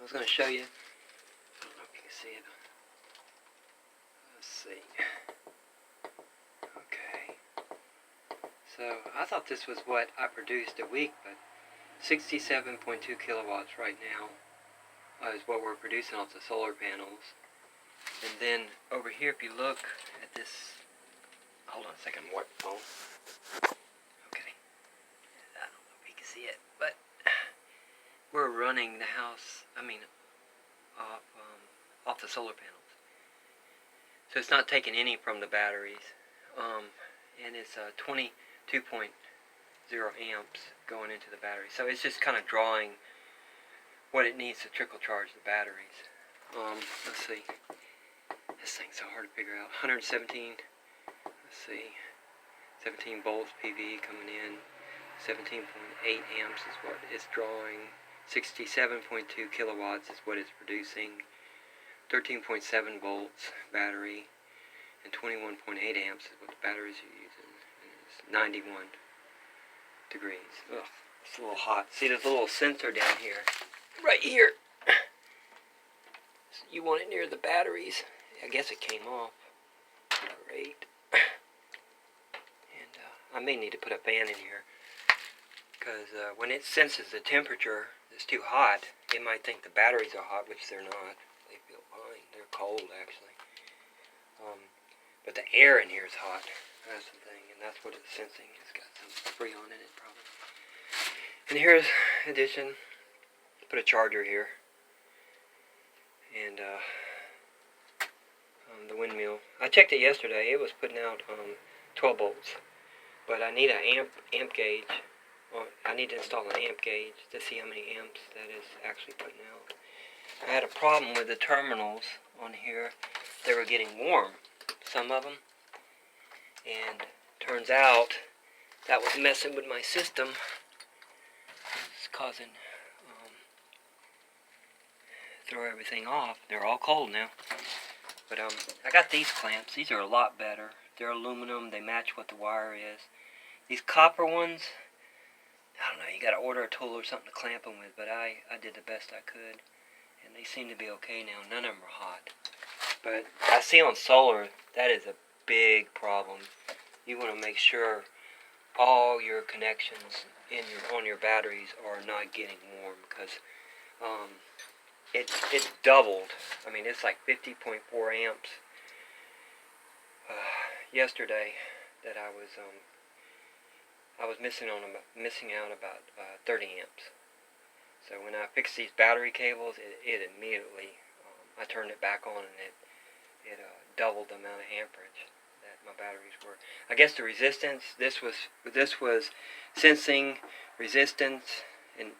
was going to show you. I don't know if you can see it. Let's see. Okay. So I thought this was what I produced a week, but 67.2 kilowatts right now is what we're producing off the solar panels. And then over here, if you look at this, hold on a second, what phone? Okay. I don't know if you can see it, but we're running the house, off the solar panels. So it's not taking any from the batteries. And it's 22.0 amps going into the battery. So it's just kind of drawing what it needs to trickle charge the batteries. Let's see. This thing's so hard to figure out. 117, let's see, 17 volts PV coming in. 17.8 amps is what it's drawing. 67.2 kilowatts is what it's producing. 13.7 volts battery. And 21.8 amps is what the batteries are using. And it's 91 degrees. Ugh, it's a little hot. See, there's a little sensor down here. Right here. So you want it near the batteries. I guess it came off. Great. And I may need to put a fan in here. Because when it senses the temperature is too hot, it might think the batteries are hot, which they're not. They feel fine. They're cold, actually. But the air in here is hot. That's the thing, and that's what it's sensing. It's got some Freon in it, probably. And here's addition. Put a charger here. And the windmill. I checked it yesterday. It was putting out 12 volts. But I need an amp gauge. I need to install an amp gauge to see how many amps that is actually putting out. I had a problem with the terminals on here. They were getting warm, some of them. And turns out that was messing with my system. It's causing throw everything off. They're all cold now. But I got these clamps. These are a lot better. They're aluminum. They match what the wire is. These copper ones, I don't know, you got to order a tool or something to clamp them with, but I did the best I could, and they seem to be okay now. None of them are hot. But I see on solar, that is a big problem. You want to make sure all your connections on your batteries are not getting warm, because it's doubled. I mean, it's like 50.4 amps yesterday that I was missing out about 30 amps. So when I fixed these battery cables, it immediately, I turned it back on, and it doubled the amount of amperage that my batteries were. I guess the resistance, this was sensing resistance and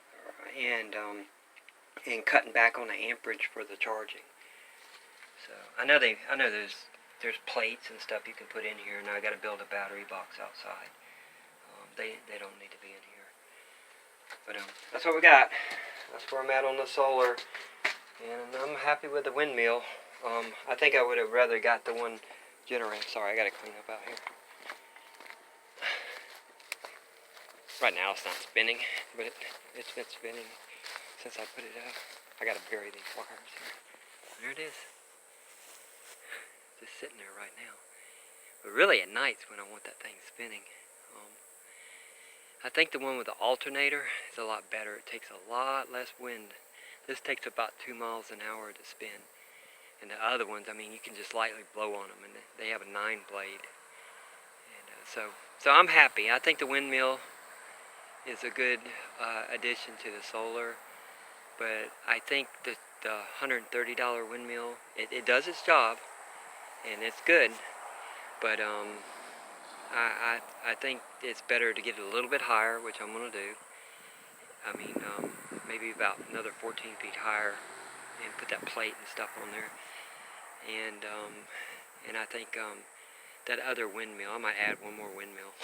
cutting back on the amperage for the charging. So I know there's plates and stuff you can put in here, and I got to build a battery box outside. They don't need to be in here. But that's what we got. That's where I'm at on the solar. And I'm happy with the windmill. I think I would have rather got the one generator. Sorry, I got to clean up out here. Right now it's not spinning, but it's been spinning since I put it up. I got to bury these wires here. There it is. Just sitting there right now. But really at nights when I want that thing spinning. I think the one with the alternator is a lot better. It takes a lot less wind. This takes about 2 miles an hour to spin. And the other ones, I mean, you can just lightly blow on them, and they have a 9-blade. And so I'm happy. I think the windmill is a good addition to the solar. But I think that the $130 windmill, it does its job, and it's good. But I think it's better to get it a little bit higher, which I'm going to do. I mean, maybe about another 14 feet higher, and put that plate and stuff on there. And I think that other windmill, I might add one more windmill.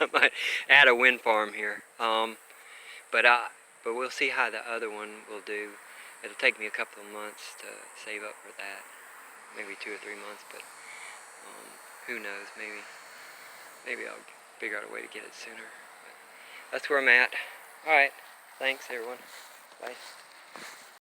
I might add a wind farm here. But we'll see how the other one will do. It'll take me a couple of months to save up for that. Maybe 2 or 3 months, but who knows, maybe I'll figure out a way to get it sooner. But that's where I'm at. Alright, thanks everyone. Bye.